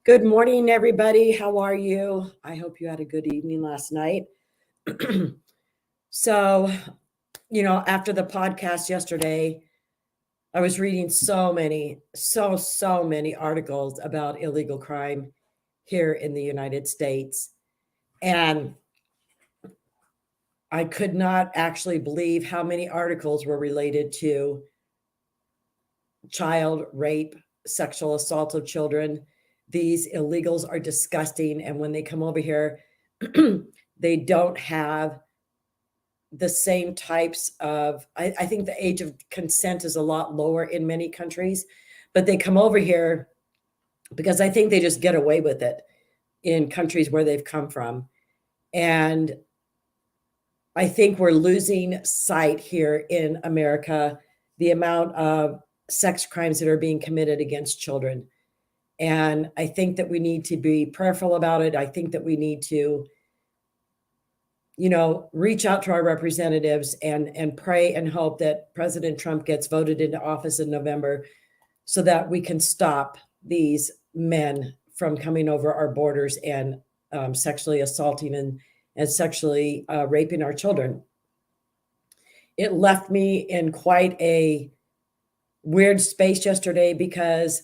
Good morning, everybody. How are you? I hope you had a good evening last night. So, after the podcast yesterday, I was reading so many articles about illegal crime here in the United States. And I could not actually believe how many articles were related to child rape, sexual assault of children. These illegals are disgusting. And when they come over here, they don't have the same types of, I think the age of consent is a lot lower in many countries, but they come over here because I think they just get away with it in countries where they've come from. And I think we're losing sight here in America, the amount of sex crimes that are being committed against children. And I think that we need to be prayerful about it. I think that we need to, reach out to our representatives and pray and hope that President Trump gets voted into office in November so that we can stop these men from coming over our borders and sexually assaulting and sexually raping our children. It left me in quite a weird space yesterday because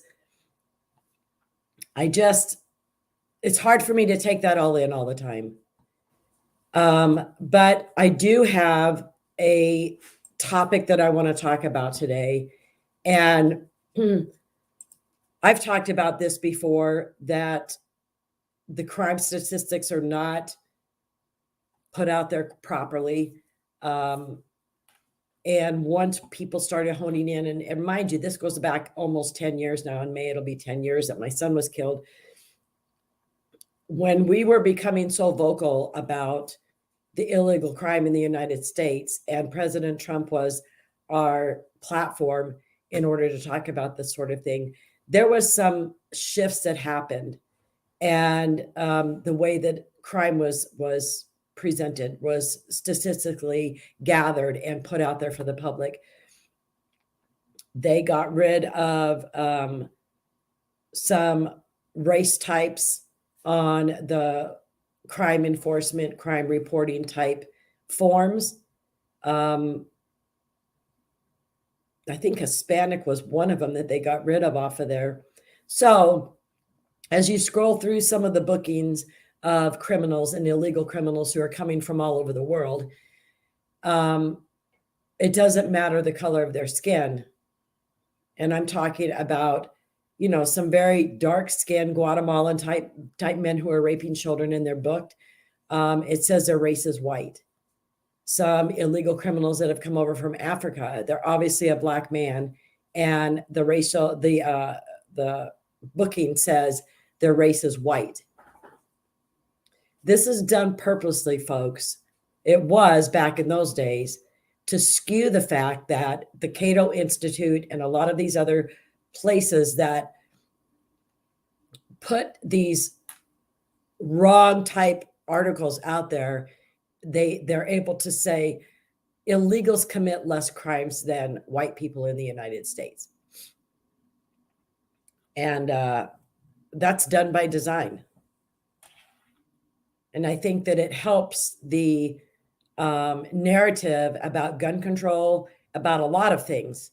it's hard for me to take that all in all the time. But I do have a topic that I want to talk about today. And I've talked about this before, that the crime statistics are not put out there properly. And once people started honing in, and mind you, this goes back almost 10 years now. In May, it'll be 10 years that my son was killed. When we were becoming so vocal about the illegal crime in the United States, and President Trump was our platform in order to talk about this sort of thing, there was some shifts that happened. And the way that crime was presented, was statistically gathered and put out there for the public. They got rid of some race types on the crime enforcement, crime reporting type forms. I think Hispanic was one of them that they got rid of off of there. So as you scroll through some of the bookings of criminals and illegal criminals who are coming from all over the world, it doesn't matter the color of their skin. And I'm talking about, some very dark-skinned Guatemalan type men who are raping children, and they're booked. It says their race is white. Some illegal criminals that have come over from Africa, they're obviously a Black man, and the booking says their race is white. This is done purposely, folks. It was back in those days to skew the fact that the Cato Institute and a lot of these other places that put these wrong type articles out there, they're able to say illegals commit less crimes than white people in the United States. And that's done by design. And I think that it helps the narrative about gun control, about a lot of things,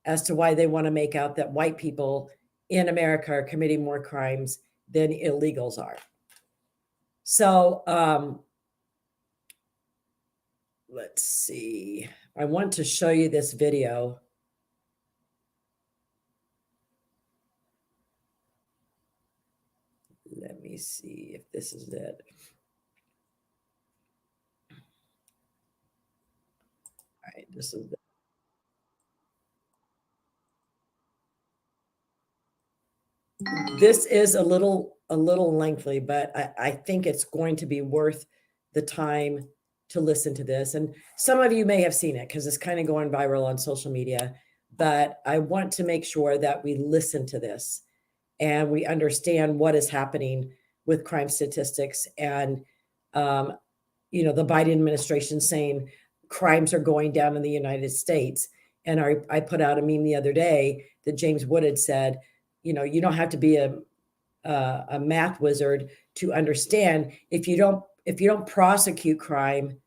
as to why they want to make out that white people in America are committing more crimes than illegals are. So let's see. I want to show you this video. Let me see if this is it. All right, this is it. This is a little lengthy, but I think it's going to be worth the time to listen to this. And some of you may have seen it because it's kind of going viral on social media, but I want to make sure that we listen to this and we understand what is happening with crime statistics. And, the Biden administration saying crimes are going down in the United States. And I put out a meme the other day that James Wood had said, you don't have to be a a math wizard to understand if you don't prosecute crime,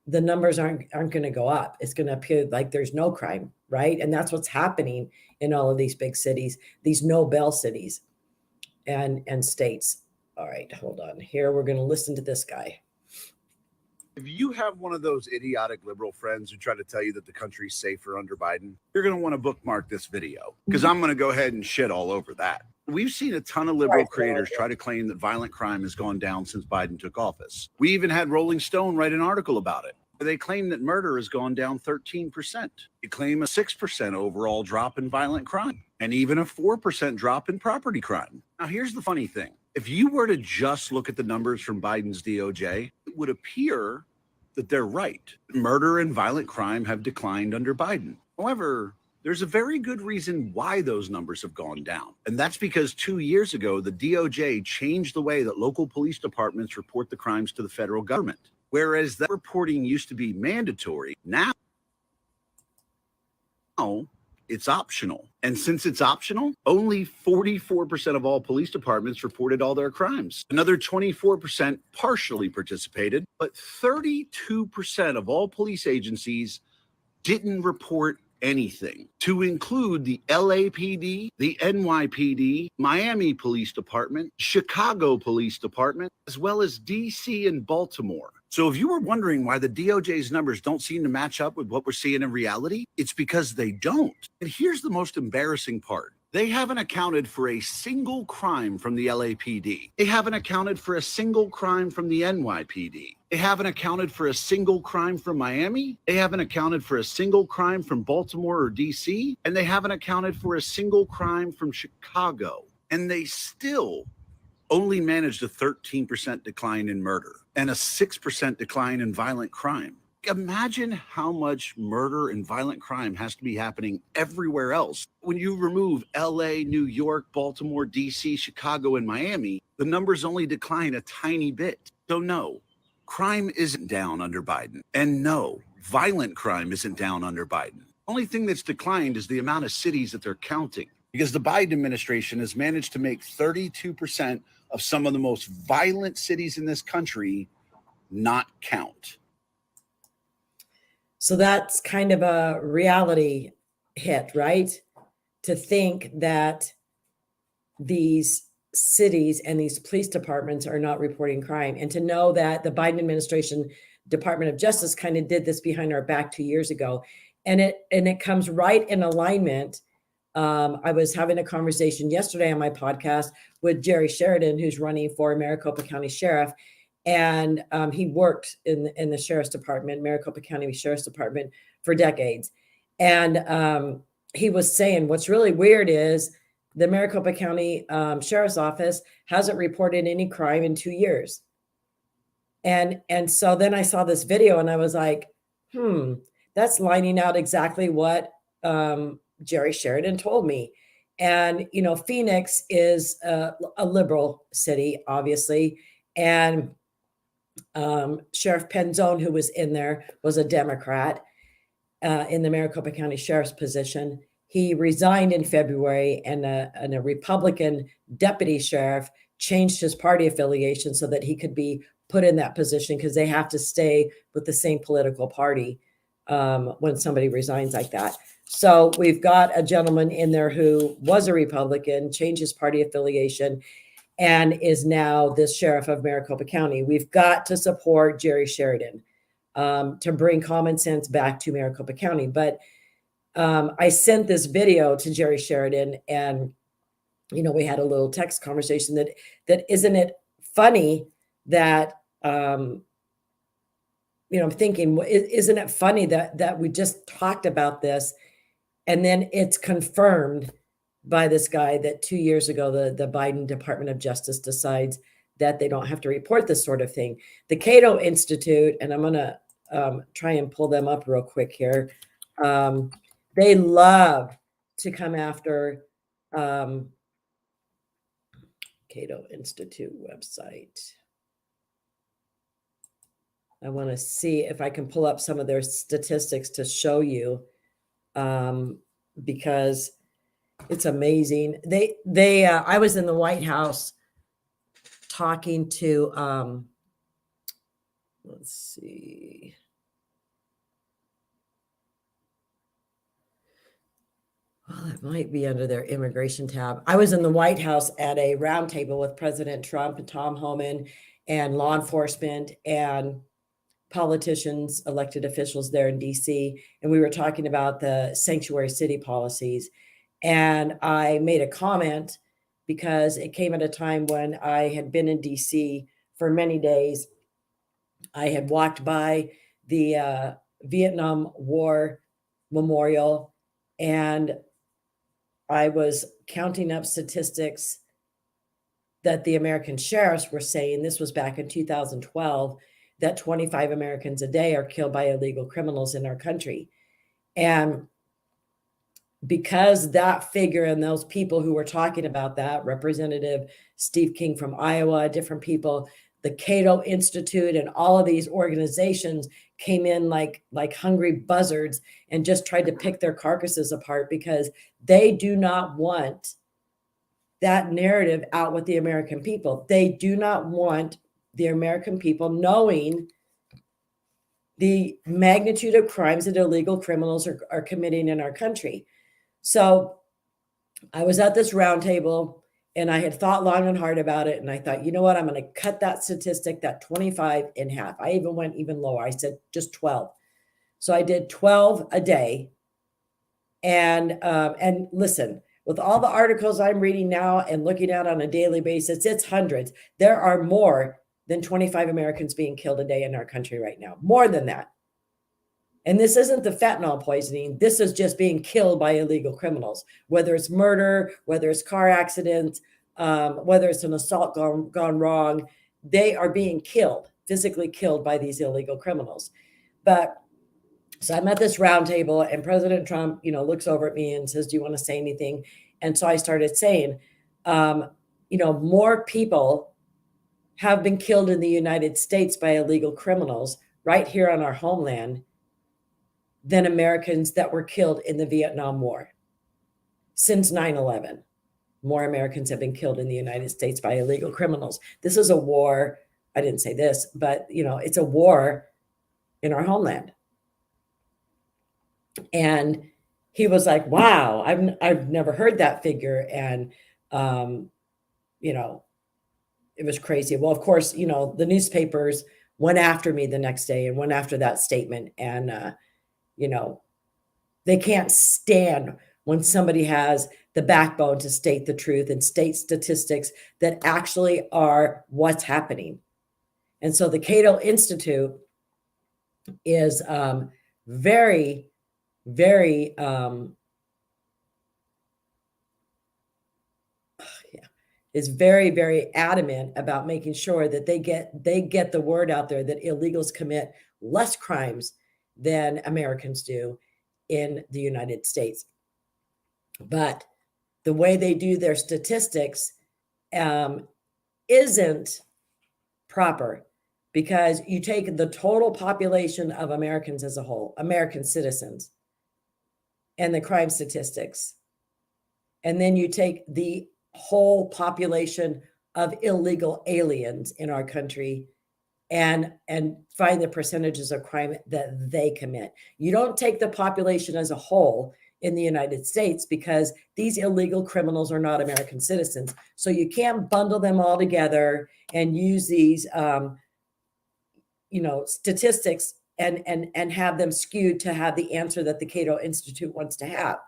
the numbers aren't going to go up. It's going to appear like there's no crime, right? And that's what's happening in all of these big cities, these no bail cities and states. All right, hold on. Here we're going to listen to this guy. If you have one of those idiotic liberal friends who try to tell you that the country's safer under Biden, you're going to want to bookmark this video because I'm going to go ahead and shit all over that. We've seen a ton of liberal creators try to claim that violent crime has gone down since Biden took office. We even had Rolling Stone write an article about it. They claim that murder has gone down 13%. They claim a 6% overall drop in violent crime and even a 4% drop in property crime. Now, here's the funny thing. If you were to just look at the numbers from Biden's DOJ, it would appear that they're right. Murder and violent crime have declined under Biden. However, there's a very good reason why those numbers have gone down. And that's because 2 years ago, the DOJ changed the way that local police departments report the crimes to the federal government. Whereas that reporting used to be mandatory, now it's optional. And since it's optional, only 44% of all police departments reported all their crimes. Another 24% partially participated, but 32% of all police agencies didn't report anything, to include the LAPD, the NYPD, Miami Police Department, Chicago Police Department, as well as DC and Baltimore. So if you were wondering why the DOJ's numbers don't seem to match up with what we're seeing in reality, it's because they don't. And here's the most embarrassing part. They haven't accounted for a single crime from the LAPD. They haven't accounted for a single crime from the NYPD. They haven't accounted for a single crime from Miami. They haven't accounted for a single crime from Baltimore or DC. And they haven't accounted for a single crime from Chicago. And they still only managed a 13% decline in murder and a 6% decline in violent crime. Imagine how much murder and violent crime has to be happening everywhere else. When you remove LA, New York, Baltimore, DC, Chicago, and Miami, the numbers only decline a tiny bit. So no, crime isn't down under Biden. And no, violent crime isn't down under Biden. The only thing that's declined is the amount of cities that they're counting, because the Biden administration has managed to make 32% of some of the most violent cities in this country not count. So that's kind of a reality hit, right? To think that these cities and these police departments are not reporting crime, and to know that the Biden administration, Department of Justice, kind of did this behind our back 2 years ago. And it comes right in alignment. I was having a conversation yesterday on my podcast with Jerry Sheridan, who's running for Maricopa County Sheriff. And he worked in the Sheriff's Department, Maricopa County Sheriff's Department, for decades. And he was saying what's really weird is the Maricopa County Sheriff's Office hasn't reported any crime in 2 years. And so then I saw this video and I was like, that's lining out exactly what Jerry Sheridan told me. And, you know, Phoenix is a liberal city, obviously. And Sheriff Penzone, who was in there, was a Democrat in the Maricopa County Sheriff's position. He resigned in February, and a Republican deputy sheriff changed his party affiliation so that he could be put in that position, because they have to stay with the same political party when somebody resigns like that. So we've got a gentleman in there who was a Republican, changed his party affiliation, and is now the sheriff of Maricopa County. We've got to support Jerry Sheridan to bring common sense back to Maricopa County. But I sent this video to Jerry Sheridan, and, you know, we had a little text conversation that isn't it funny that, you know, I'm thinking, isn't it funny that we just talked about this and then it's confirmed by this guy that 2 years ago, the Biden Department of Justice decides that they don't have to report this sort of thing. The Cato Institute, and I'm going to try and pull them up real quick here. They love to come after Cato Institute website. I want to see if I can pull up some of their statistics to show you, because It's amazing. I was in the White House talking to, let's see. Well, it might be under their immigration tab. I was in the White House at a roundtable with President Trump and Tom Homan and law enforcement and politicians, elected officials there in DC. And we were talking about the sanctuary city policies. And I made a comment because it came at a time when I had been in DC for many days. I had walked by the Vietnam War Memorial, and I was counting up statistics that the American sheriffs were saying, this was back in 2012, that 25 Americans a day are killed by illegal criminals in our country. And because that figure and those people who were talking about that, Representative Steve King from Iowa, different people, the Cato Institute and all of these organizations came in like hungry buzzards and just tried to pick their carcasses apart because they do not want that narrative out with the American people. They do not want the American people knowing the magnitude of crimes that illegal criminals are committing in our country. So I was at this roundtable and I had thought long and hard about it. And I thought, you know what? I'm going to cut that statistic, that 25 in half. I even went even lower. I said just 12. So I did 12 a day. And listen, with all the articles I'm reading now and looking at on a daily basis, it's hundreds. There are more than 25 Americans being killed a day in our country right now, more than that. And this isn't the fentanyl poisoning. This is just being killed by illegal criminals, whether it's murder, whether it's car accidents, whether it's an assault gone wrong. They are being killed, physically killed by these illegal criminals. But so I'm at this roundtable and President Trump, looks over at me and says, do you want to say anything? And so I started saying, more people have been killed in the United States by illegal criminals right here on our homeland than Americans that were killed in the Vietnam War. Since 9/11, more Americans have been killed in the United States by illegal criminals. This is a war. I didn't say this, but it's a war in our homeland. And he was like, wow, I've never heard that figure. And, it was crazy. Well, of course, the newspapers went after me the next day and went after that statement. And, they can't stand when somebody has the backbone to state the truth and state statistics that actually are what's happening. And so the Cato Institute is very, very, is very, very adamant about making sure that they get the word out there that illegals commit less crimes than Americans do in the United States. But the way they do their statistics isn't proper, because you take the total population of Americans as a whole, American citizens, and the crime statistics, and then you take the whole population of illegal aliens in our country and find the percentages of crime that they commit. You don't take the population as a whole in the United States, because these illegal criminals are not American citizens. So you can't bundle them all together and use these, statistics and have them skewed to have the answer that the Cato Institute wants to have.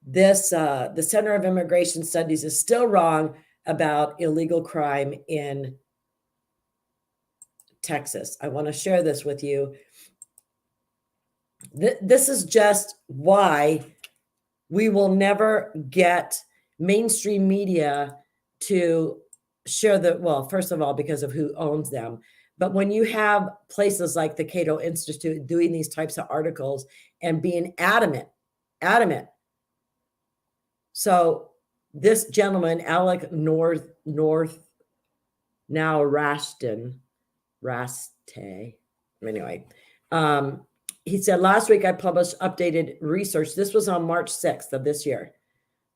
The Center of Immigration Studies is still wrong about illegal crime in Texas. I want to share this with you. This is just why we will never get mainstream media to share first of all, because of who owns them. But when you have places like the Cato Institute doing these types of articles and being adamant. So this gentleman, Alec North now Raste, anyway, He said, last week I published updated research. This was on March 6th of this year.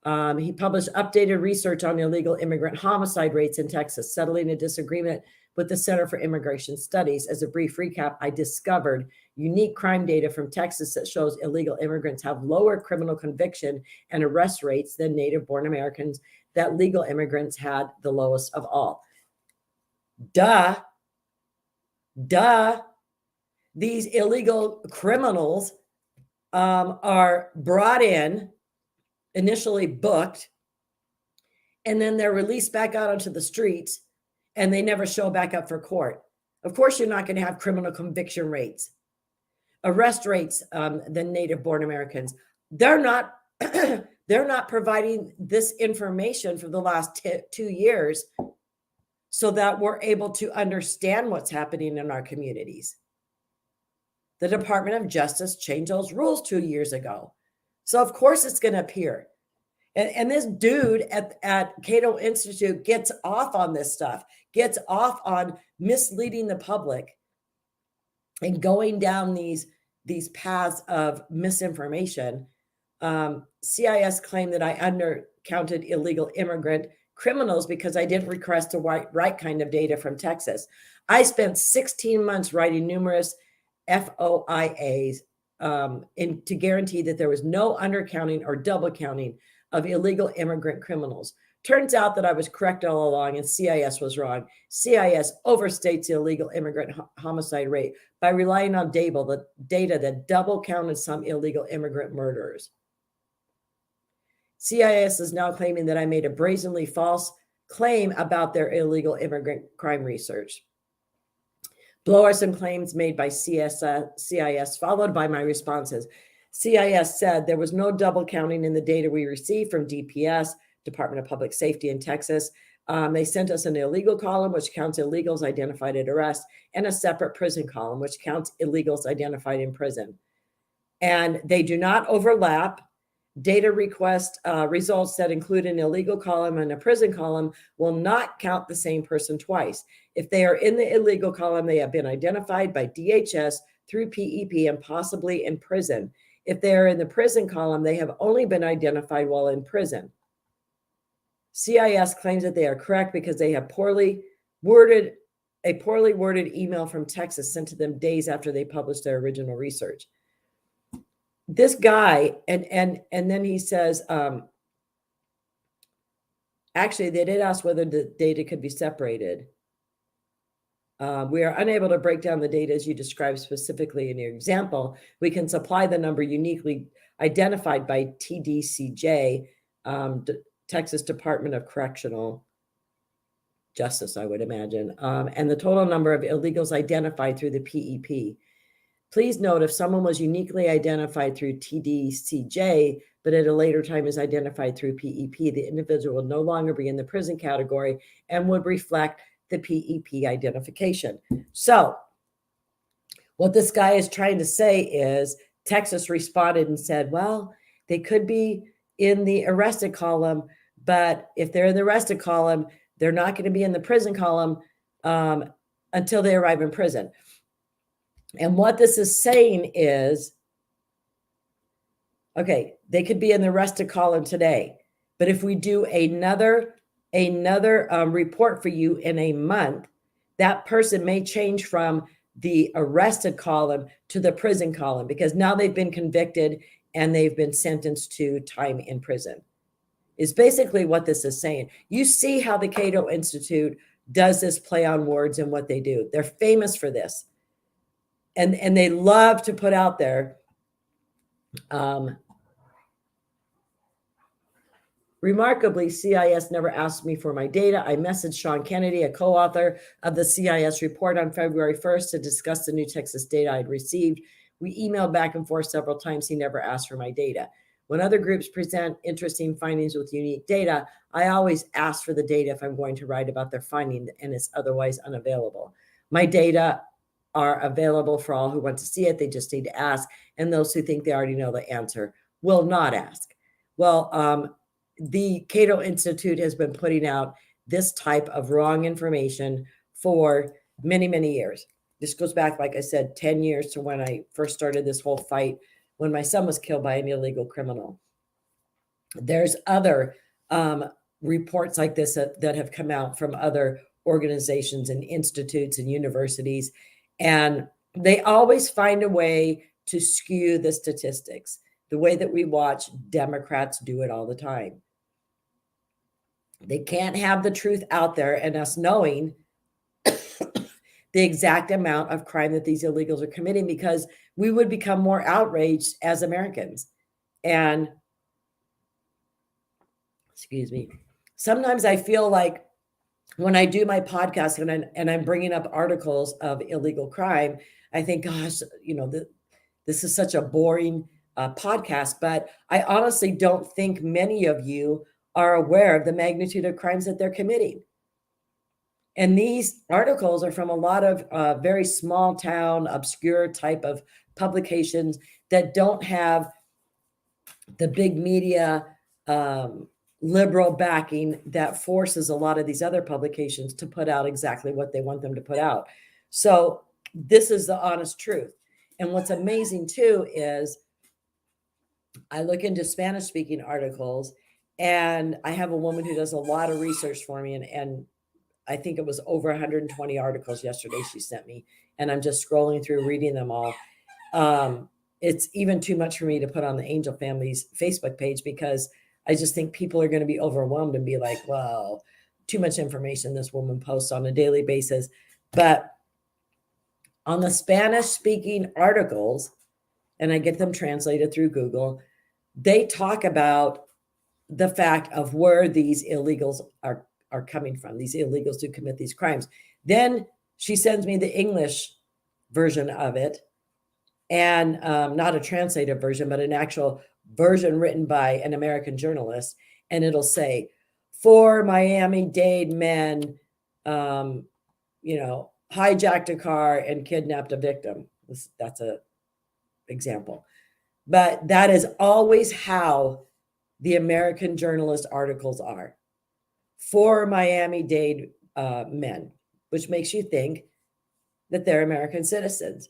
He published updated research on illegal immigrant homicide rates in Texas, settling a disagreement with the Center for Immigration Studies. As a brief recap, I discovered unique crime data from Texas that shows illegal immigrants have lower criminal conviction and arrest rates than native-born Americans, that legal immigrants had the lowest of all. Duh. These illegal criminals are brought in, initially booked, and then they're released back out onto the streets, and they never show back up for court. Of course, you're not going to have criminal conviction rates, arrest rates than native-born Americans. They're not they're not providing this information for the last 2 years so that we're able to understand what's happening in our communities. The Department of Justice changed those rules 2 years ago. So of course it's going to appear. And this dude at Cato Institute gets off on this stuff, gets off on misleading the public and going down these paths of misinformation. CIS claimed that I undercounted illegal immigrant criminals because I didn't request the right kind of data from Texas. I spent 16 months writing numerous FOIAs to guarantee that there was no undercounting or double counting of illegal immigrant criminals. Turns out that I was correct all along and CIS was wrong. CIS overstates the illegal immigrant homicide rate by relying on the data that double counted some illegal immigrant murderers. CIS is now claiming that I made a brazenly false claim about their illegal immigrant crime research. Below are some claims made by CIS, followed by my responses. CIS said there was no double counting in the data we received from DPS, Department of Public Safety in Texas. They sent us an illegal column, which counts illegals identified at arrest, and a separate prison column, which counts illegals identified in prison. And they do not overlap. Data request results that include an illegal column and a prison column will not count the same person twice. If they are in the illegal column, they have been identified by DHS through PEP and possibly in prison. If they are in the prison column, they have only been identified while in prison. CIS claims that they are correct because they have a poorly worded email from Texas sent to them days after they published their original research. This guy, and then he says, actually, they did ask whether the data could be separated. We are unable to break down the data as you described specifically in your example. We can supply the number uniquely identified by TDCJ, Texas Department of Correctional Justice, I would imagine, and the total number of illegals identified through the PEP. Please note if someone was uniquely identified through TDCJ, but at a later time is identified through PEP, the individual will no longer be in the prison category and would reflect the PEP identification. So what this guy is trying to say is Texas responded and said, well, they could be in the arrested column, but if they're in the arrested column, they're not going to be in the prison column until they arrive in prison. And what this is saying is, okay, they could be in the arrested column today, but if we do another report for you in a month, that person may change from the arrested column to the prison column because now they've been convicted and they've been sentenced to time in prison. Is basically what this is saying. You see how the Cato Institute does this play on words and what they do. They're famous for this. And they love to put out there remarkably, CIS never asked me for my data. I messaged Sean Kennedy, a co-author of the CIS report on February 1st to discuss the new Texas data I'd received. We emailed back and forth several times. He never asked for my data. When other groups present interesting findings with unique data, I always ask for the data if I'm going to write about their finding and it's otherwise unavailable. My data are available for all who want to see it. They just need to ask. And those who think they already know the answer will not ask. Well, the Cato Institute has been putting out this type of wrong information for many, many years. This goes back, like I said, 10 years to when I first started this whole fight when my son was killed by an illegal criminal. There's other reports like this that have come out from other organizations and institutes and universities, and they always find a way to skew the statistics, the way that we watch Democrats do it all the time. They can't have the truth out there and us knowing the exact amount of crime that these illegals are committing, because we would become more outraged as Americans. And excuse me, sometimes I feel like when I do my podcast and I'm bringing up articles of illegal crime, I think, gosh, this is such a boring podcast. But I honestly don't think many of you are aware of the magnitude of crimes that they're committing. And these articles are from a lot of very small town, obscure type of publications that don't have the big media liberal backing that forces a lot of these other publications to put out exactly what they want them to put out. So this is the honest truth. And what's amazing too is I look into Spanish speaking articles, and I have a woman who does a lot of research for me, and I think it was over 120 articles yesterday she sent me, and I'm just scrolling through reading them all. It's even too much for me to put on the Angel Family's Facebook page, because I just think people are going to be overwhelmed and be like, wow, too much information this woman posts on a daily basis. But on the Spanish speaking articles, and I get them translated through Google, they talk about the fact of where these illegals are coming from, these illegals who commit these crimes. Then she sends me the English version of it, and not a translated version, but an actual version written by an American journalist. And it'll say, 4 Miami-Dade men, hijacked a car and kidnapped a victim. That's a example. But that is always how the American journalist articles are. 4 Miami-Dade men, which makes you think that they're American citizens.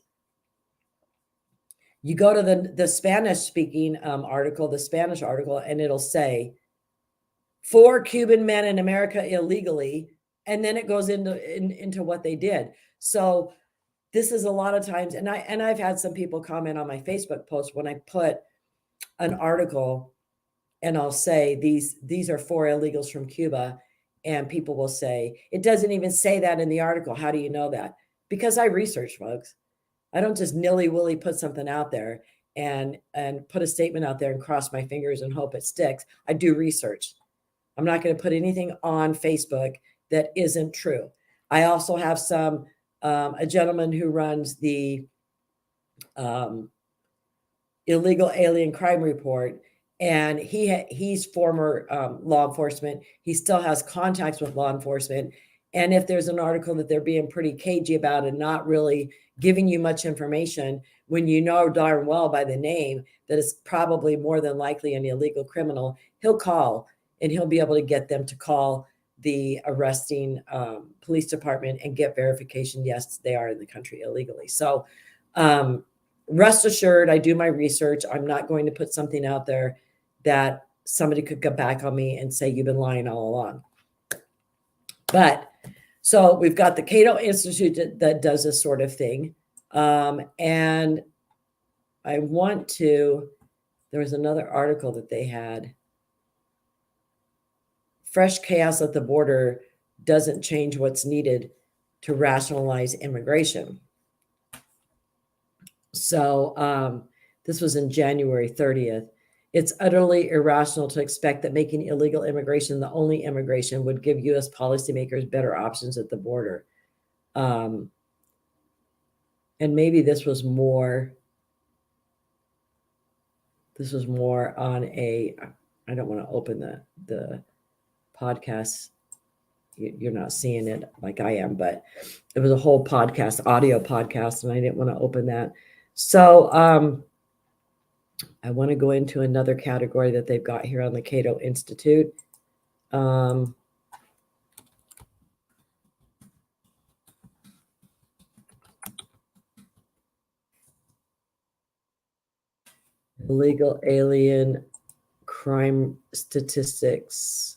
You go to the Spanish-speaking article, the Spanish article, and it'll say 4 Cuban men in America illegally, and then it goes into what they did. So this is a lot of times, and I've had some people comment on my Facebook post when I put an article and I'll say these are 4 illegals from Cuba, and people will say, it doesn't even say that in the article. How do you know that? Because I research, folks. I don't just nilly-willy put something out there and put a statement out there and cross my fingers and hope it sticks. I do research. I'm not going to put anything on Facebook that isn't true. I also have a gentleman who runs the Illegal Alien Crime Report, and he's former law enforcement. He still has contacts with law enforcement. And if there's an article that they're being pretty cagey about and not really giving you much information, when you know darn well by the name that it's probably more than likely an illegal criminal, he'll call, and he'll be able to get them to call the arresting police department and get verification. Yes, they are in the country illegally. So rest assured, I do my research. I'm not going to put something out there that somebody could come back on me and say, you've been lying all along. But so we've got the Cato Institute that does this sort of thing. And I there was another article that they had. Fresh chaos at the border doesn't change what's needed to rationalize immigration. So this was in January 30th. It's utterly irrational to expect that making illegal immigration the only immigration would give U.S. policymakers better options at the border. And maybe this was more on I don't want to open the podcast. You're not seeing it like I am, but it was a whole podcast, audio podcast, and I didn't want to open that. So I want to go into another category that they've got here on the Cato Institute. illegal alien crime statistics,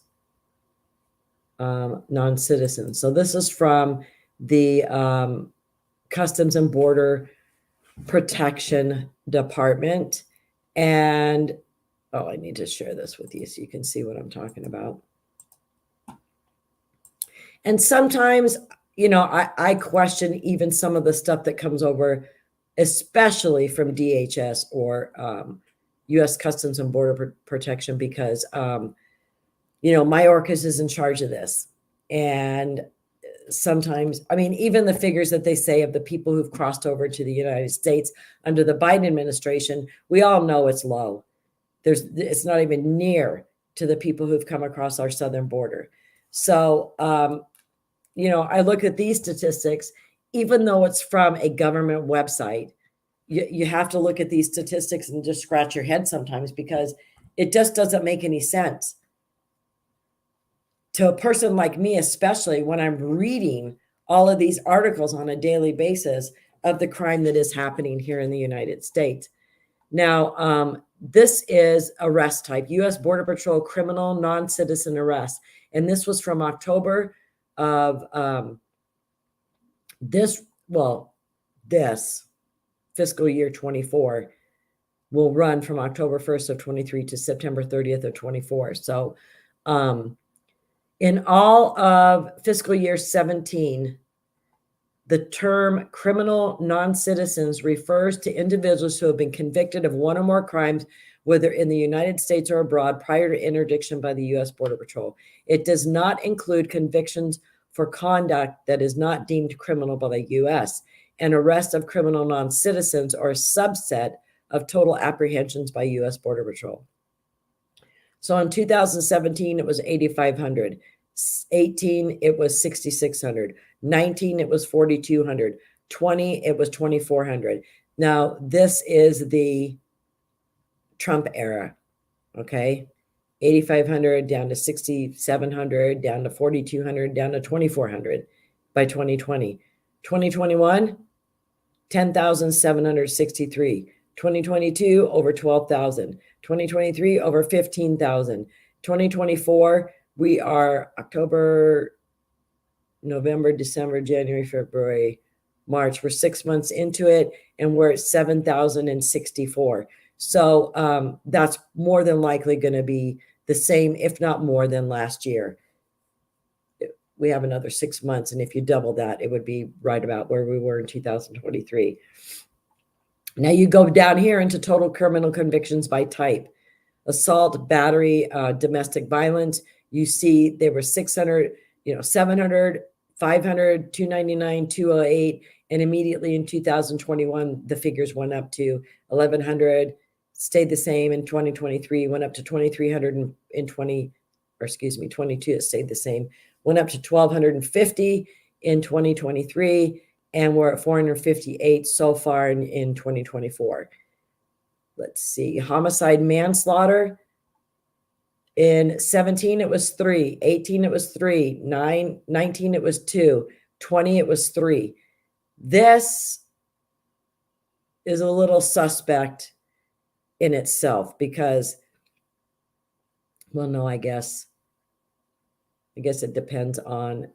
non-citizens. So this is from the Customs and Border Protection Department. And, oh, I need to share this with you so you can see what I'm talking about. And sometimes, you know, I question even some of the stuff that comes over, especially from DHS or U.S. Customs and Border Protection, because, you know, Mayorkas is in charge of this. And sometimes, I mean, even the figures that they say of the people who've crossed over to the United States under the Biden administration, we all know it's low. It's not even near to the people who've come across our southern border. So, you know, I look at these statistics, even though it's from a government website, you have to look at these statistics and just scratch your head sometimes, because it just doesn't make any sense to a person like me, especially when I'm reading all of these articles on a daily basis of the crime that is happening here in the United States. Now, this is arrest type, U.S. Border Patrol criminal non-citizen arrest. And this was from October of this fiscal year 24 will run from October 1st of 23 to September 30th of 24. So in all of fiscal year 17, the term criminal non-citizens refers to individuals who have been convicted of one or more crimes, whether in the United States or abroad, prior to interdiction by the U.S. Border Patrol. It does not include convictions for conduct that is not deemed criminal by the U.S. and arrest of criminal non-citizens are a subset of total apprehensions by U.S. Border Patrol. So in 2017, it was 8,500. 18, it was 6,600. 19, it was 4,200. 20, it was 2,400. Now, this is the Trump era, okay? 8,500 down to 6,700, down to 4,200, down to 2,400 by 2020. 2021, 10,763. 2022, over 12,000. 2023, over 15,000. 2024, we are October, November, December, January, February, March. We're 6 months into it, and we're at 7,064. So that's more than likely going to be the same, if not more, than last year. We have another 6 months, and if you double that, it would be right about where we were in 2023. Now you go down here into total criminal convictions by type. Assault, battery, domestic violence. You see there were 600, 700, 500, 299, 208, and immediately in 2021, the figures went up to 1,100, stayed the same in 2023, went up to 2,300 in 22, it stayed the same, went up to 1,250 in 2023, and we're at 458 so far in 2024. Let's see, homicide, manslaughter. In 17, it was 3. 18, it was 3. 19, it was 2. 20, it was 3. This is a little suspect in itself because, well, no, I guess it depends on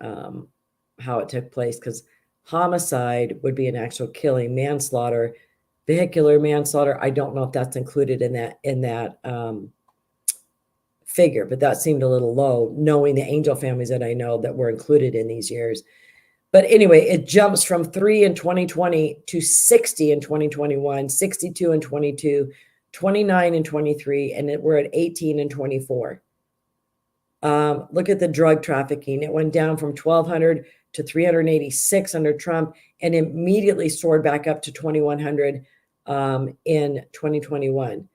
how it took place, because homicide would be an actual killing. Manslaughter, vehicular manslaughter, I don't know if that's included in that figure, but that seemed a little low, knowing the angel families that I know that were included in these years. But anyway, it jumps from 3 in 2020 to 60 in 2021, 62 in 22, 29 in 23, and we're at 18 in 24. Look at the drug trafficking. It went down from 1,200 to 386 under Trump, and immediately soared back up to 2,100 in 2021.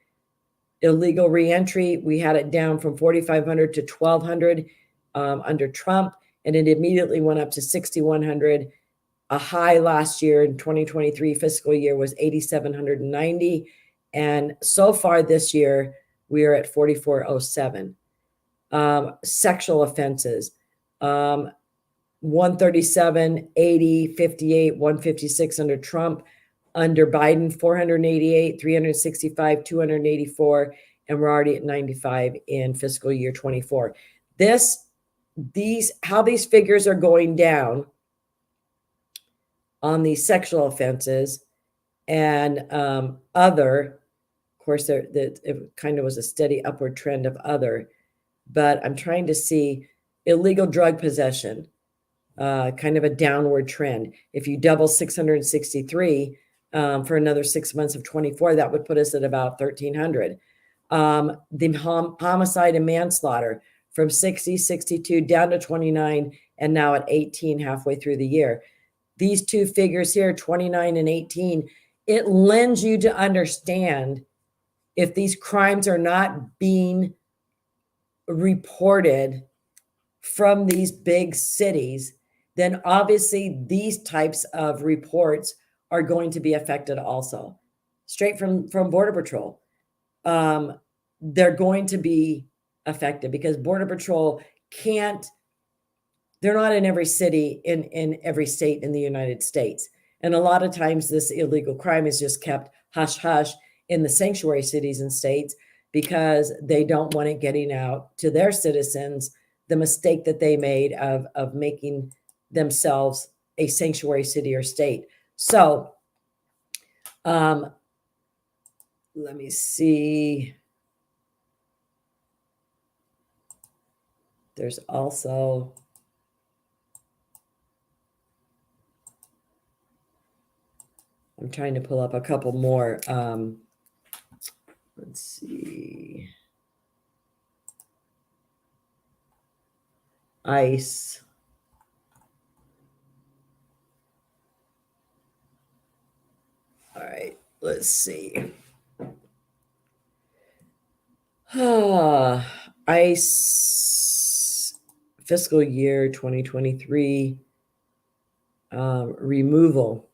Illegal reentry, we had it down from 4,500 to 1,200 under Trump, and it immediately went up to 6,100. A high last year in 2023 fiscal year was 8,790, and so far this year we are at 4,407. Sexual offenses, 137, 80, 58, 156 under Trump, Under Biden, 488, 365, 284, and we're already at 95 in fiscal year 24. How these figures are going down on these sexual offenses and other, of course, it kind of was a steady upward trend of other, but I'm trying to see illegal drug possession, kind of a downward trend. If you double 663 for another 6 months of 24, that would put us at about 1,300. The homicide and manslaughter from 60, 62 down to 29, and now at 18 halfway through the year. These two figures here, 29 and 18, it lends you to understand if these crimes are not being reported from these big cities, then obviously these types of reports are going to be affected also. Straight from Border Patrol. They're going to be affected because Border Patrol they're not in every city in every state in the United States. And a lot of times this illegal crime is just kept hush hush in the sanctuary cities and states because they don't want it getting out to their citizens the mistake that they made of making themselves a sanctuary city or state. So let me see. There's also I'm trying to pull up a couple more. Let's see. ICE. All right, let's see. ICE fiscal year 2023 removal.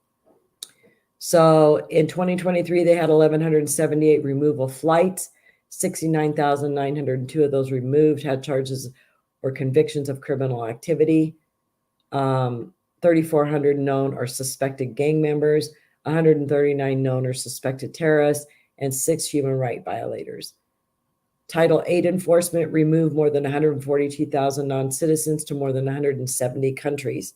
So in 2023, they had 1,178 removal flights. 69,902 of those removed had charges or convictions of criminal activity. 3,400 known or suspected gang members, 139 known or suspected terrorists, and 6 human rights violators. Title 8 enforcement removed more than 142,000 non-citizens to more than 170 countries.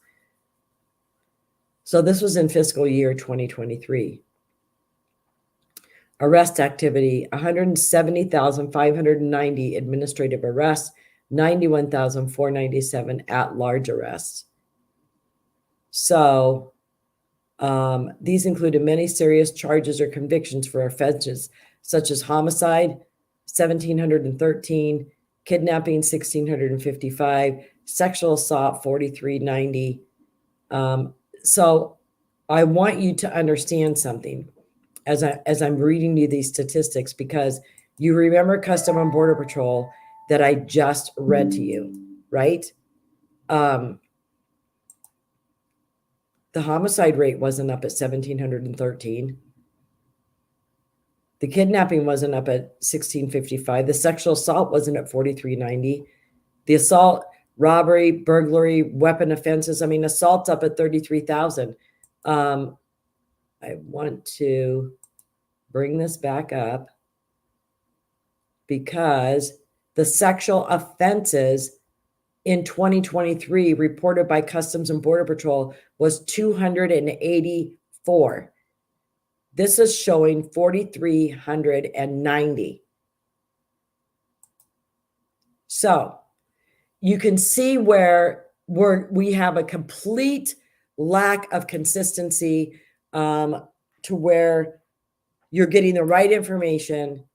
So this was in fiscal year 2023. Arrest activity, 170,590 administrative arrests, 91,497 at-large arrests. So these included many serious charges or convictions for offenses such as homicide, 1,713, kidnapping, 1,655, sexual assault, 4,390. So I want you to understand something as I'm reading you these statistics, because you remember Custom and Border Patrol that I just read to you, right? The homicide rate wasn't up at 1,713. The kidnapping wasn't up at 1,655. The sexual assault wasn't at 4,390. The assault, robbery, burglary, weapon offenses, assault's up at 33,000. I want to bring this back up because the sexual offenses in 2023 reported by Customs and Border Patrol was 284. This is showing 4,390. So you can see where we have a complete lack of consistency to where you're getting the right information.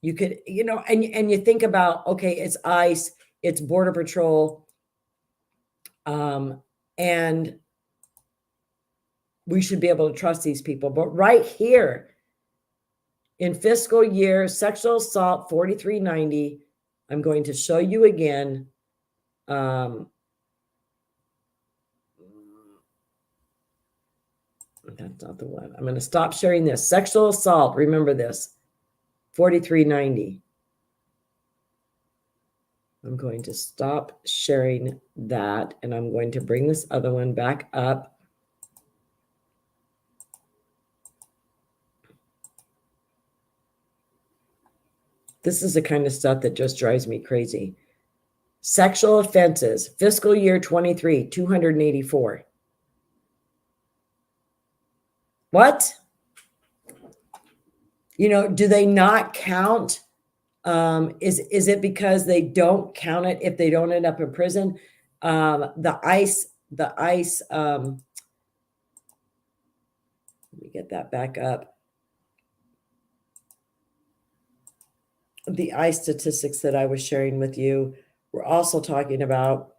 You could, and you think about, okay, it's ICE, it's Border Patrol, and we should be able to trust these people. But right here in fiscal year, sexual assault, 4,390, I'm going to show you again. That's not the one. I'm going to stop sharing this. Sexual assault, remember this, 4,390. I'm going to stop sharing that, and I'm going to bring this other one back up. This is the kind of stuff that just drives me crazy. Sexual offenses, fiscal year 23, 284. What? Do they not count? Is it because they don't count it if they don't end up in prison? The ICE, let me get that back up. The ICE statistics that I was sharing with you, we're also talking about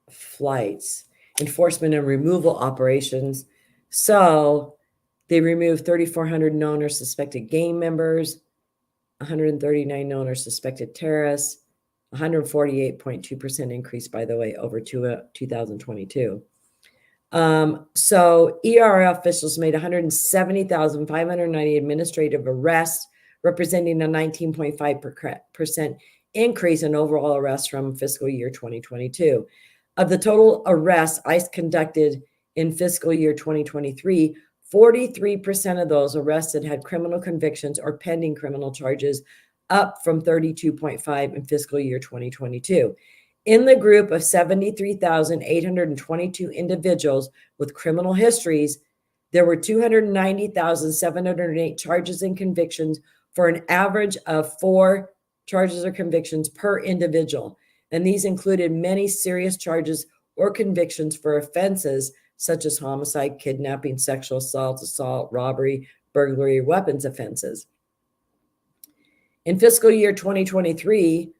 flights, enforcement and removal operations. So they removed 3,400 known or suspected gang members, 139 known or suspected terrorists, 148.2% increase, by the way, over 2022. So ERO officials made 170,590 administrative arrests, representing a 19.5% increase in overall arrests from fiscal year 2022. Of the total arrests ICE conducted in fiscal year 2023, 43% of those arrested had criminal convictions or pending criminal charges, up from 32.5% in fiscal year 2022. In the group of 73,822 individuals with criminal histories, there were 290,708 charges and convictions for an average of 4 charges or convictions per individual. And these included many serious charges or convictions for offenses such as homicide, kidnapping, sexual assault, robbery, burglary, weapons offenses. In fiscal year 2023,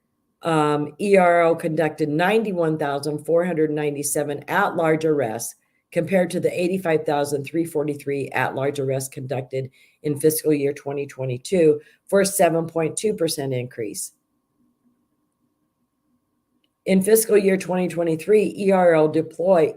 ERO conducted 91,497 at-large arrests compared to the 85,343 at-large arrests conducted in fiscal year 2022, for a 7.2% increase. In fiscal year 2023, ERO deployed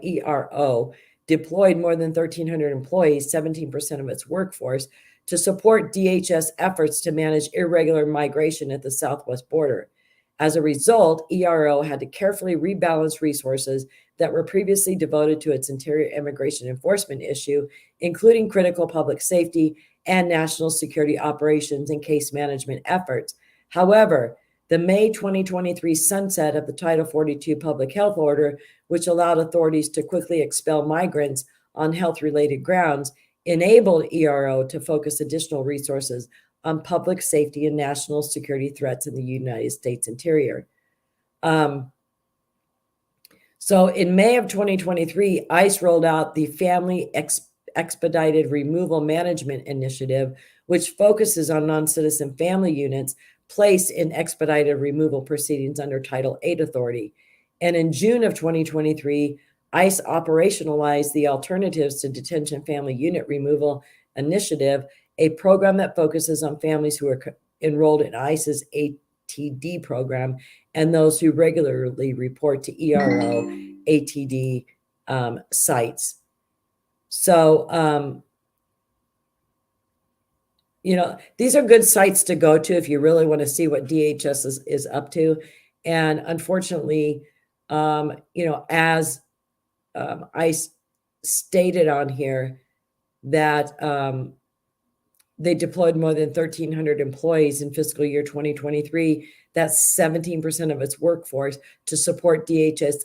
more than 1,300 employees, 17% of its workforce, to support DHS efforts to manage irregular migration at the southwest border. As a result, ERO had to carefully rebalance resources that were previously devoted to its interior immigration enforcement issue, including critical public safety and national security operations and case management efforts. However, the May 2023 sunset of the Title 42 public health order, which allowed authorities to quickly expel migrants on health-related grounds, enabled ERO to focus additional resources on public safety and national security threats in the United States interior. So in May of 2023, ICE rolled out the Family Expedited Removal Management Initiative, which focuses on non-citizen family units placed in expedited removal proceedings under Title VIII authority. And in June of 2023, ICE operationalized the Alternatives to Detention Family Unit Removal Initiative, a program that focuses on families who are enrolled in ICE's ATD program and those who regularly report to ERO ATD sites. So, these are good sites to go to if you really want to see what DHS is up to. And unfortunately, as ICE stated on here, that they deployed more than 1,300 employees in fiscal year 2023. That's 17% of its workforce to support DHS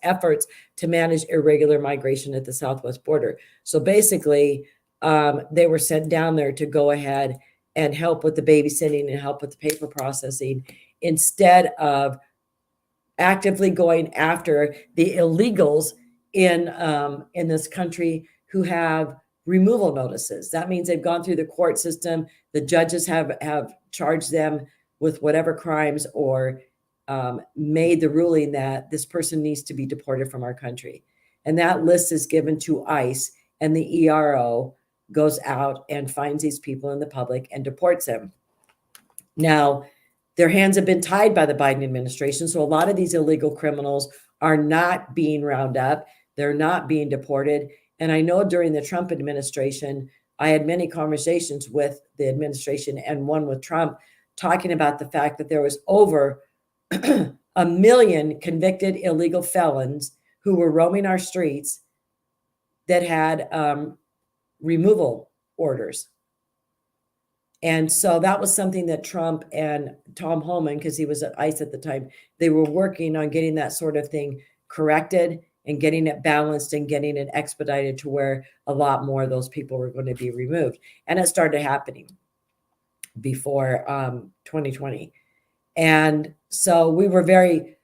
efforts to manage irregular migration at the southwest border. So basically, they were sent down there to go ahead and help with the babysitting and help with the paper processing, instead of actively going after the illegals in this country who have removal notices. That means they've gone through the court system. The judges have charged them with whatever crimes or made the ruling that this person needs to be deported from our country. And that list is given to ICE, and the ERO goes out and finds these people in the public and deports them. Now, their hands have been tied by the Biden administration, so a lot of these illegal criminals are not being rounded up. They're not being deported. And I know during the Trump administration, I had many conversations with the administration and one with Trump, talking about the fact that there was over 1 million convicted illegal felons who were roaming our streets that had removal orders. And so that was something that Trump and Tom Homan, because he was at ICE at the time, they were working on getting that sort of thing corrected and getting it balanced and getting it expedited to where a lot more of those people were going to be removed. And it started happening before 2020. And so we were very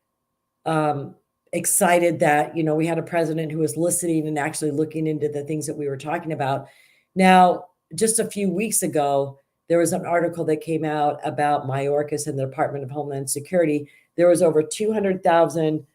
excited that, we had a president who was listening and actually looking into the things that we were talking about. Now, just a few weeks ago, there was an article that came out about Mayorkas and the Department of Homeland Security. There was over 200,000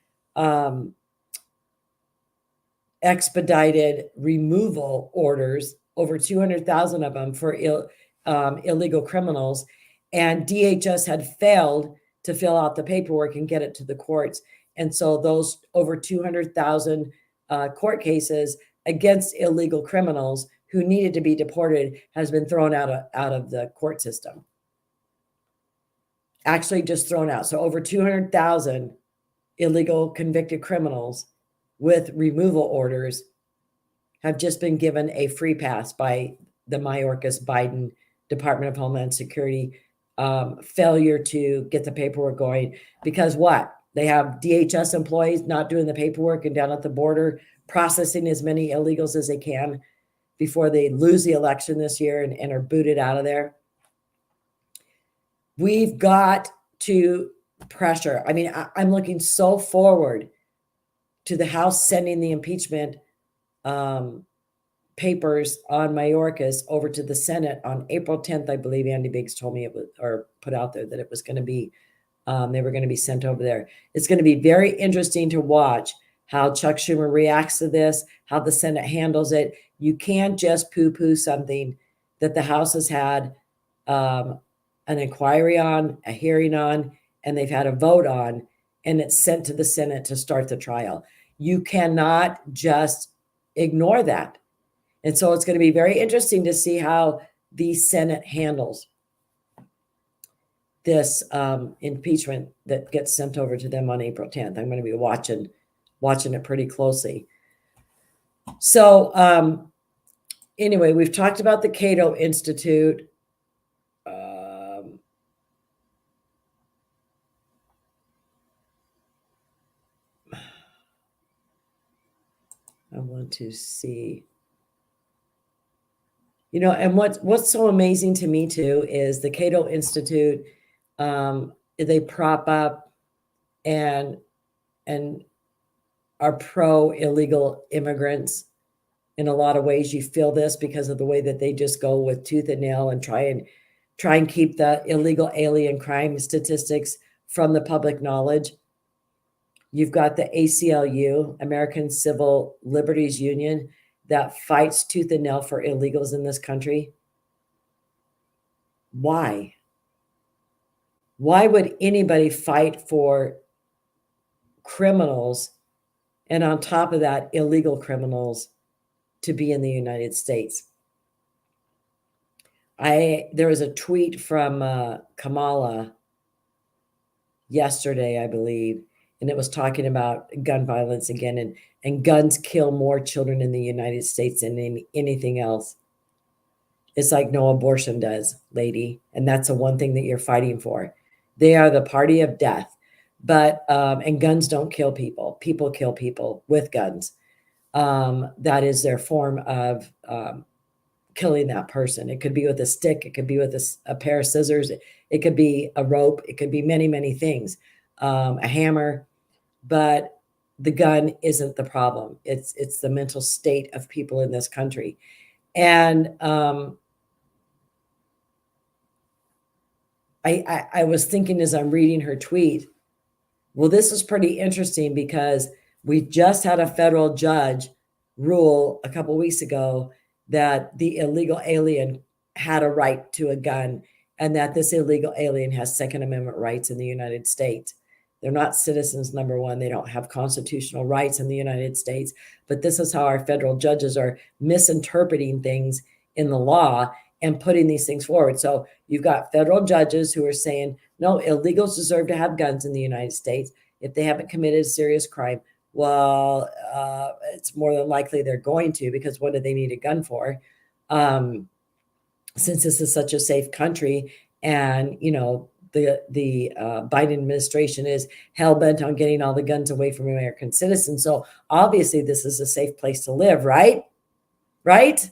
expedited removal orders, over 200,000 of them for illegal criminals. And DHS had failed to fill out the paperwork and get it to the courts. And so those over 200,000 court cases against illegal criminals who needed to be deported has been thrown out of the court system. Actually just thrown out. So over 200,000 illegal convicted criminals with removal orders have just been given a free pass by the Mayorkas Biden Department of Homeland Security failure to get the paperwork going. Because what? They have DHS employees not doing the paperwork and down at the border processing as many illegals as they can before they lose the election this year and are booted out of there. We've got to pressure. I mean, I'm looking so forward to the House sending the impeachment papers on Mayorkas over to the Senate on April 10th. I believe Andy Biggs told me it was, or put out there that it was going to be, they were going to be sent over there. It's going to be very interesting to watch how Chuck Schumer reacts to this, how the Senate handles it. You can't just poo-poo something that the House has had an inquiry on, a hearing on, and they've had a vote on, and it's sent to the Senate to start the trial. You cannot just ignore that. And so it's going to be very interesting to see how the Senate handles this impeachment that gets sent over to them on April 10th. I'm going to be watching it pretty closely. So anyway, we've talked about the Cato Institute. I want to see, and what's so amazing to me too is the Cato Institute. They prop up and are pro illegal immigrants. In a lot of ways, you feel this because of the way that they just go with tooth and nail and try and keep the illegal alien crime statistics from the public knowledge. You've got the ACLU, American Civil Liberties Union, that fights tooth and nail for illegals in this country. Why? Why would anybody fight for criminals and on top of that, illegal criminals to be in the United States? There was a tweet from Kamala yesterday, I believe, and it was talking about gun violence again, and guns kill more children in the United States than anything else. It's like no abortion does, lady. And that's the one thing that you're fighting for. They are the party of death. But, and guns don't kill people. People kill people with guns. That is their form of killing that person. It could be with a stick. It could be with a pair of scissors. It could be a rope. It could be many, many things. A hammer. But the gun isn't the problem. It's the mental state of people in this country. And I was thinking as I'm reading her tweet, well, this is pretty interesting because we just had a federal judge rule a couple of weeks ago that the illegal alien had a right to a gun and that this illegal alien has Second Amendment rights in the United States. They're not citizens, number one. They don't have constitutional rights in the United States. But this is how our federal judges are misinterpreting things in the law and putting these things forward. So you've got federal judges who are saying, no, illegals deserve to have guns in the United States if they haven't committed a serious crime. Well, it's more than likely they're going to, because what do they need a gun for? since this is such a safe country, and the Biden administration is hell bent on getting all the guns away from American citizens. So obviously, this is a safe place to live, right? Right?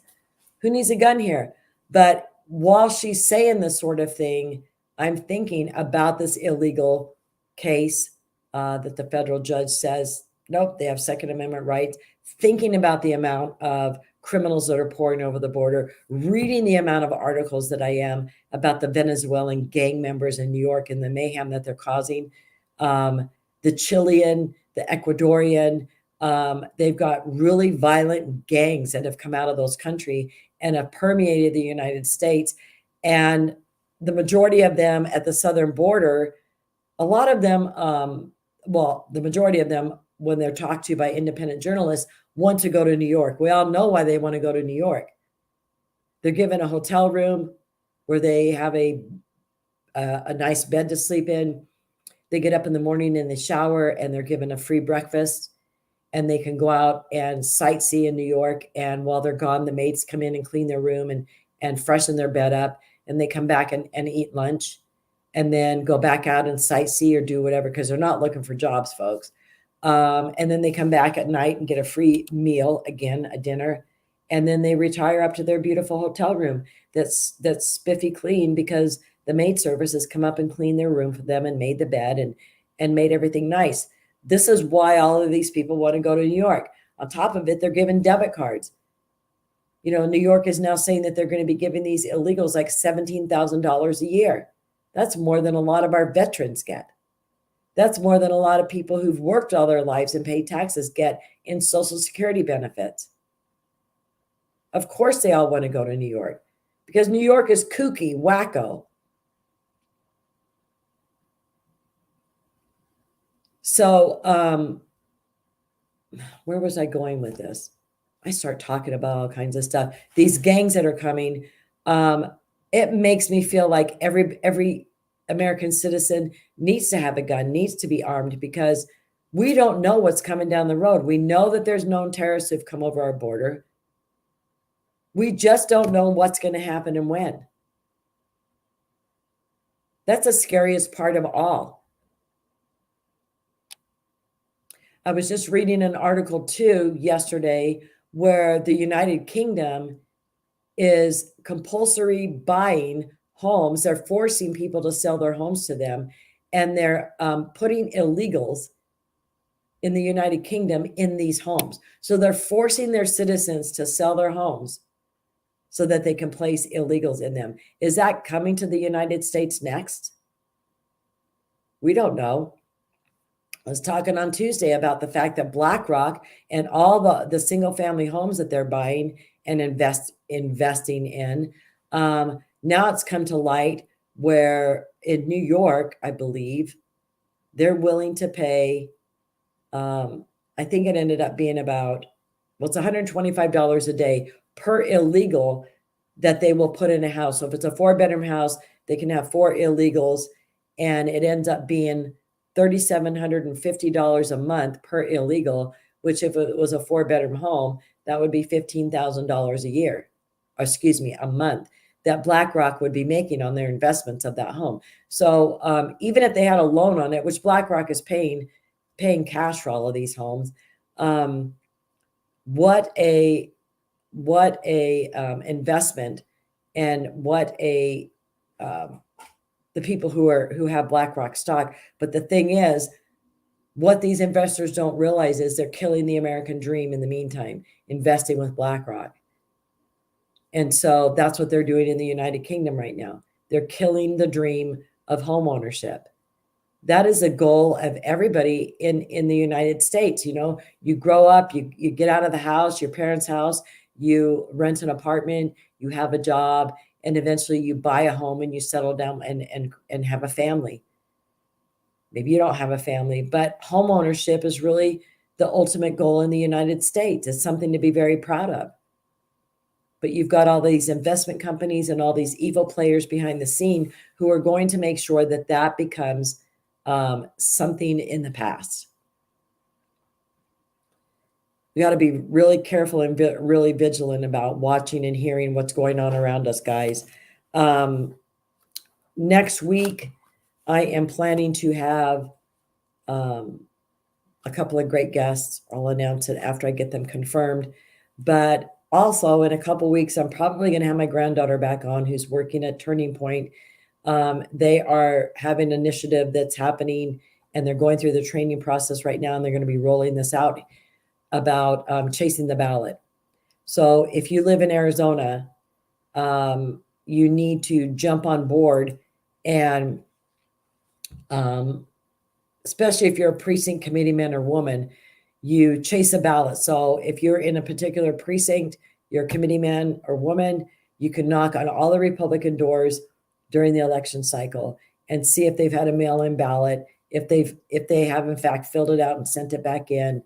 Who needs a gun here? But while she's saying this sort of thing, I'm thinking about this illegal case that the federal judge says, nope, they have Second Amendment rights. Thinking about the amount of criminals that are pouring over the border, reading the amount of articles that I am about the Venezuelan gang members in New York and the mayhem that they're causing, the Chilean, the Ecuadorian, they've got really violent gangs that have come out of those countries and have permeated the United States. And the majority of them at the southern border, a lot of them, the majority of them, when they're talked to by independent journalists, want to go to New York. We all know why they want to go to New York. They're given a hotel room where they have a nice bed to sleep in. They get up in the morning in the shower and they're given a free breakfast, and they can go out and sightsee in New York. And while they're gone, the maids come in and clean their room and freshen their bed up. And they come back and eat lunch and then go back out and sightsee or do whatever, because they're not looking for jobs, folks. And then they come back at night and get a free meal, again, a dinner. And then they retire up to their beautiful hotel room that's spiffy clean, because the maid service has come up and cleaned their room for them and made the bed and made everything nice. This is why all of these people want to go to New York. On top of it, they're given debit cards. New York is now saying that they're going to be giving these illegals like $17,000 a year. That's more than a lot of our veterans get. That's more than a lot of people who've worked all their lives and paid taxes get in Social Security benefits. Of course, they all want to go to New York because New York is kooky, wacko. So, where was I going with this? I start talking about all kinds of stuff. These gangs that are coming, it makes me feel like every American citizen needs to have a gun, needs to be armed, because we don't know what's coming down the road. We know that there's known terrorists who've come over our border. We just don't know what's going to happen and when. That's the scariest part of all. I was just reading an article too yesterday where the United Kingdom is compulsory buying homes. They're forcing people to sell their homes to them, and they're putting illegals in the United Kingdom in these homes. So they're forcing their citizens to sell their homes so that they can place illegals in them. Is that coming to the United States next? We don't know. I was talking on Tuesday about the fact that BlackRock and all the single family homes that they're buying and investing in, now it's come to light where in New York, I believe, they're willing to pay, I think it ended up being about, it's $125 a day per illegal that they will put in a house. So if it's a 4-bedroom house, they can have 4 illegals, and it ends up being $3,750 a month per illegal, which if it was a 4-bedroom home, that would be $15,000 a year, or excuse me, a month, that BlackRock would be making on their investments of that home. So even if they had a loan on it, which BlackRock is paying cash for all of these homes, what a investment, and what a the people who have BlackRock stock. But the thing is, what these investors don't realize is they're killing the American dream in the meantime, investing with BlackRock. And so that's what they're doing in the United Kingdom right now. They're killing the dream of home ownership. That is a goal of everybody in the United States. You grow up, you get out of the house, your parents' house, you rent an apartment, you have a job, and eventually you buy a home and you settle down and have a family. Maybe you don't have a family, but home ownership is really the ultimate goal in the United States. It's something to be very proud of. But you've got all these investment companies and all these evil players behind the scene who are going to make sure that that becomes something in the past. we got to be really careful and really vigilant about watching and hearing what's going on around us, guys. Next week, I am planning to have a couple of great guests. I'll announce it after I get them confirmed. But also in a couple weeks, I'm probably going to have my granddaughter back on, who's working at Turning Point. They are having an initiative that's happening, and they're going through the training process right now, and they're going to be rolling this out about chasing the ballot. So if you live in Arizona, you need to jump on board, and especially if you're a precinct committee man or woman, you chase a ballot. So if you're in a particular precinct, you're a committee man or woman, you can knock on all the Republican doors during the election cycle and see if they've had a mail-in ballot, if they have in fact filled it out and sent it back in.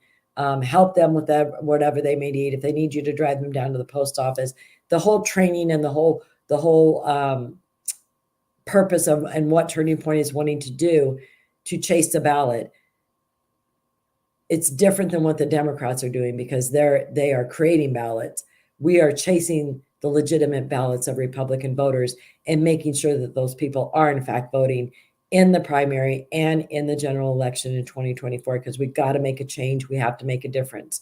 Help them with that, whatever they may need. If they need you to drive them down to the post office, the whole training and the whole purpose of and what Turning Point is wanting to do to chase the ballot. It's different than what the Democrats are doing, because they are creating ballots. We are chasing the legitimate ballots of Republican voters and making sure that those people are in fact voting in the primary and in the general election in 2024, because we've got to make a change. We have to make a difference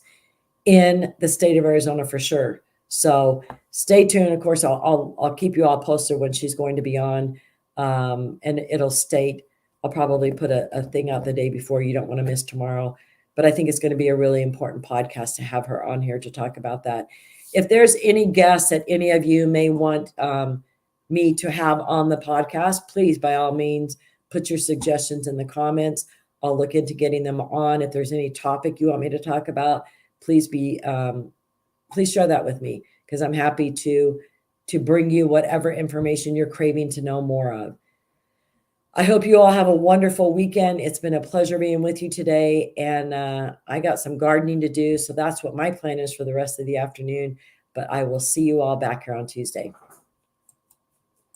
in the state of Arizona for sure. So stay tuned. Of course, I'll keep you all posted when she's going to be on, and it'll state. I'll probably put a thing out the day before. You don't want to miss tomorrow, but I think it's going to be a really important podcast to have her on here to talk about that. If there's any guests that any of you may want me to have on the podcast, please, by all means, put your suggestions in the comments. I'll look into getting them on. If there's any topic you want me to talk about, please share that with me, because I'm happy to bring you whatever information you're craving to know more of. I hope you all have a wonderful weekend. It's been a pleasure being with you today. And I got some gardening to do. So that's what my plan is for the rest of the afternoon. But I will see you all back here on Tuesday.